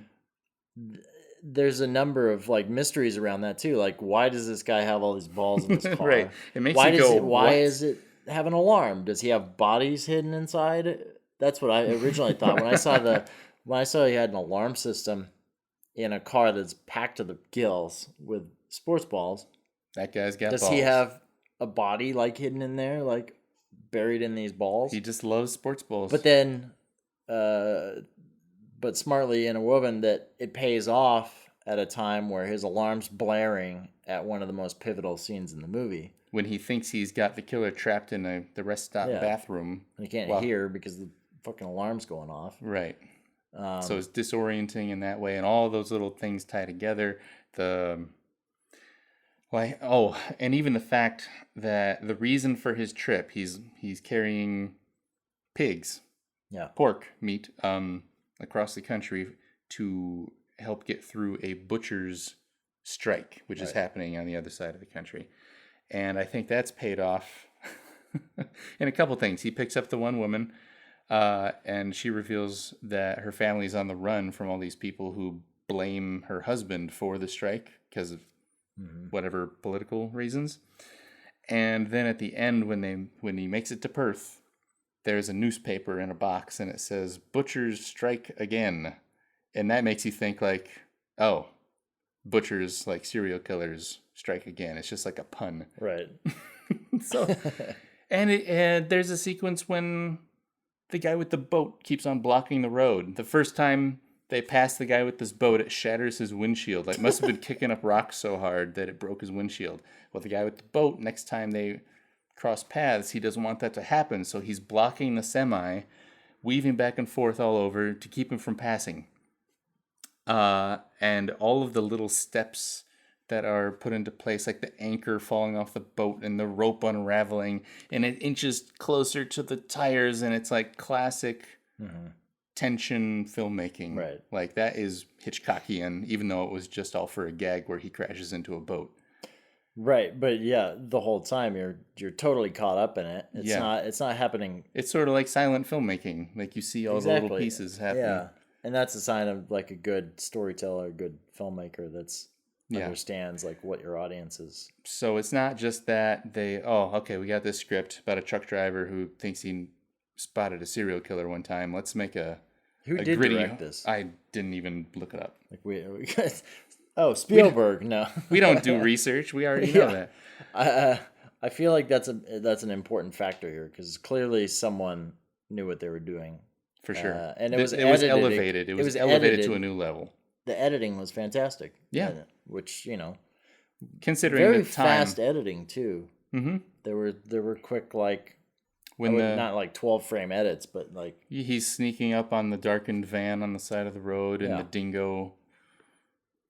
There's a number of like mysteries around that too. Like, why does this guy have all these balls in his car? Right. It makes why you does go, it, why what? is it have an alarm? Does he have bodies hidden inside? That's what I originally thought when I saw he had an alarm system in a car that's packed to the gills with sports balls. That guy's got Does balls. he have a body like hidden in there, like buried in these balls? He just loves sports balls. But then, but smartly interwoven that it pays off at a time where his alarm's blaring at one of the most pivotal scenes in the movie. When he thinks he's got the killer trapped in the rest stop bathroom. And he can't hear because the fucking alarm's going off. Right. So it's disorienting in that way, and all those little things tie together. And even the fact that the reason for his trip, he's carrying pigs, pork meat, across the country to help get through a butcher's strike, which is happening on the other side of the country. And I think that's paid off in a couple things. He picks up the one woman, and she reveals that her family's on the run from all these people who blame her husband for the strike because of whatever political reasons. And then at the end, when he makes it to Perth, there's a newspaper in a box, and it says, "Butchers strike again." And that makes you think like, oh, butchers, like serial killers, strike again. It's just like a pun. Right. So, and there's a sequence when the guy with the boat keeps on blocking the road. The first time they pass the guy with this boat, it shatters his windshield. Like, must have been kicking up rocks so hard that it broke his windshield. Well, the guy with the boat, next time they cross paths, he doesn't want that to happen, so he's blocking the semi, weaving back and forth all over to keep him from passing. And all of the little steps that are put into place, like the anchor falling off the boat and the rope unraveling, and it inches closer to the tires, and it's like classic tension filmmaking. Right. Like, that is Hitchcockian, even though it was just all for a gag where he crashes into a boat. Right, but yeah, the whole time you're totally caught up in it. It's not happening. It's sort of like silent filmmaking. Like, you see all the little pieces happening. Yeah, and that's a sign of like a good storyteller, a good filmmaker that's understands like what your audience is. So it's not just that we got this script about a truck driver who thinks he spotted a serial killer one time. Let's make Who did gritty, direct this? I didn't even look it up. Like we Spielberg. No, we don't do research. We already know that. I feel like that's an important factor here because clearly someone knew what they were doing. For sure. And it was elevated. It was elevated edited to a new level. The editing was fantastic. Yeah. Which, considering very the time, fast editing too. Mm-hmm. There were quick, like, when not like 12 frame edits, but like he's sneaking up on the darkened van on the side of the road, and the dingo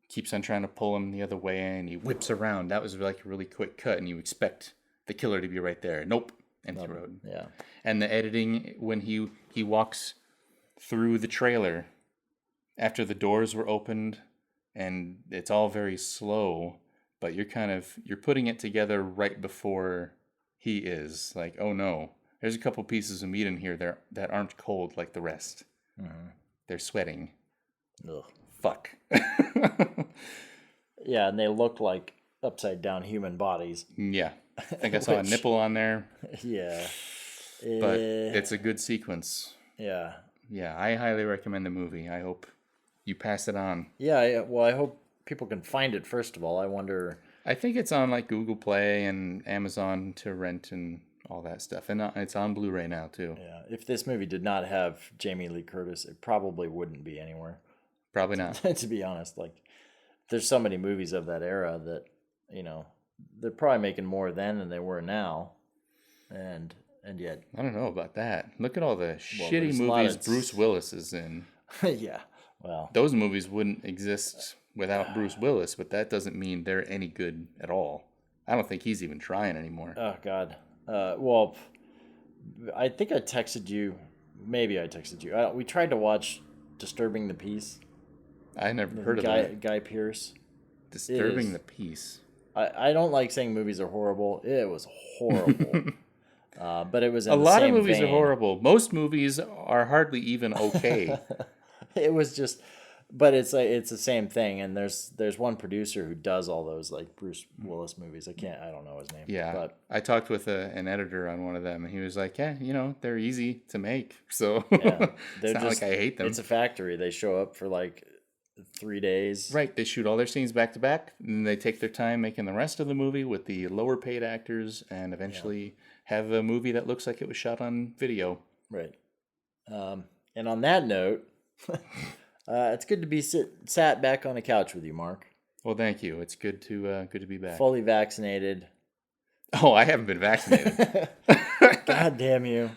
keeps on trying to pull him the other way, and he whips around. That was like a really quick cut, and you expect the killer to be right there. Nope. Empty road. Yeah. And the editing when he walks through the trailer after the doors were opened, and it's all very slow, but you're putting it together right before he is. Like, oh no, there's a couple pieces of meat in here that aren't cold like the rest. Mm-hmm. They're sweating. Ugh. Fuck. Yeah, and they look like upside down human bodies. Yeah. I think I saw a nipple on there. Yeah. But it's a good sequence. Yeah. Yeah, I highly recommend the movie. I hope you pass it on. Yeah, well, I hope people can find it, first of all. I wonder... I think it's on like Google Play and Amazon to rent and all that stuff. And it's on Blu-ray now, too. Yeah, if this movie did not have Jamie Lee Curtis, it probably wouldn't be anywhere. Probably not. To be honest, like, there's so many movies of that era that, they're probably making more then than they were now. And yet... I don't know about that. Look at all the shitty movies Bruce Willis is in. Yeah, well... Those movies wouldn't exist without Bruce Willis, but that doesn't mean they're any good at all. I don't think he's even trying anymore. Oh, God. Well, I think I texted you. Maybe I texted you. We tried to watch Disturbing the Peace. I never heard of that. Guy Pearce. Disturbing the Peace. I don't like saying movies are horrible. It was horrible. But it was in a the lot same of movies vein. are horrible. Most movies are hardly even okay. It was just But it's like it's the same thing, and there's one producer who does all those like Bruce Willis movies. I don't know his name. Yeah, but I talked with an editor on one of them, and he was like, "Yeah, they're easy to make, so yeah, it's not like I hate them." It's a factory. They show up for like 3 days. Right, they shoot all their scenes back to back, and they take their time making the rest of the movie with the lower paid actors, and eventually have a movie that looks like it was shot on video. Right. And on that note. It's good to be sat back on a couch with you, Mark. Well, thank you. It's good to be back. Fully vaccinated. Oh, I haven't been vaccinated. God damn you.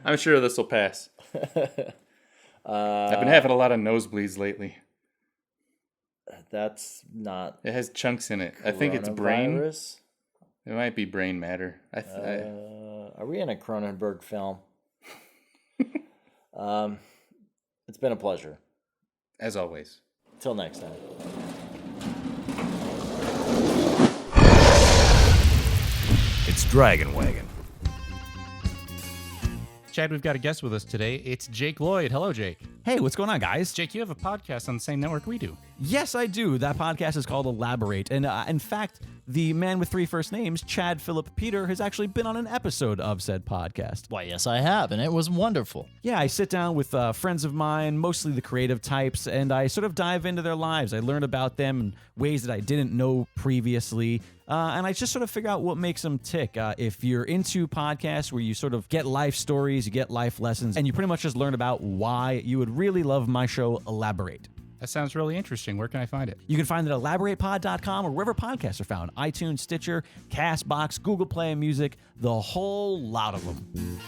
I'm sure this will pass. I've been having a lot of nosebleeds lately. That's not. It has chunks in it. I think it's brain. Coronavirus? It might be brain matter. Are we in a Cronenberg film? It's been a pleasure. As always. Till next time. It's Dragon Wagon. Chad, we've got a guest with us today. It's Jake Lloyd. Hello, Jake. Hey, what's going on, guys? Jake, you have a podcast on the same network we do. Yes, I do. That podcast is called Elaborate. And in fact, the man with 3 first names, Chad Philip Peter, has actually been on an episode of said podcast. Why, yes, I have, and it was wonderful. Yeah, I sit down with friends of mine, mostly the creative types, and I sort of dive into their lives. I learn about them in ways that I didn't know previously. And I just sort of figure out what makes them tick. If you're into podcasts where you sort of get life stories, you get life lessons, and you pretty much just learn about why, you would really love my show, Elaborate. That sounds really interesting. Where can I find it? You can find it at elaboratepod.com or wherever podcasts are found. iTunes, Stitcher, CastBox, Google Play Music, the whole lot of them.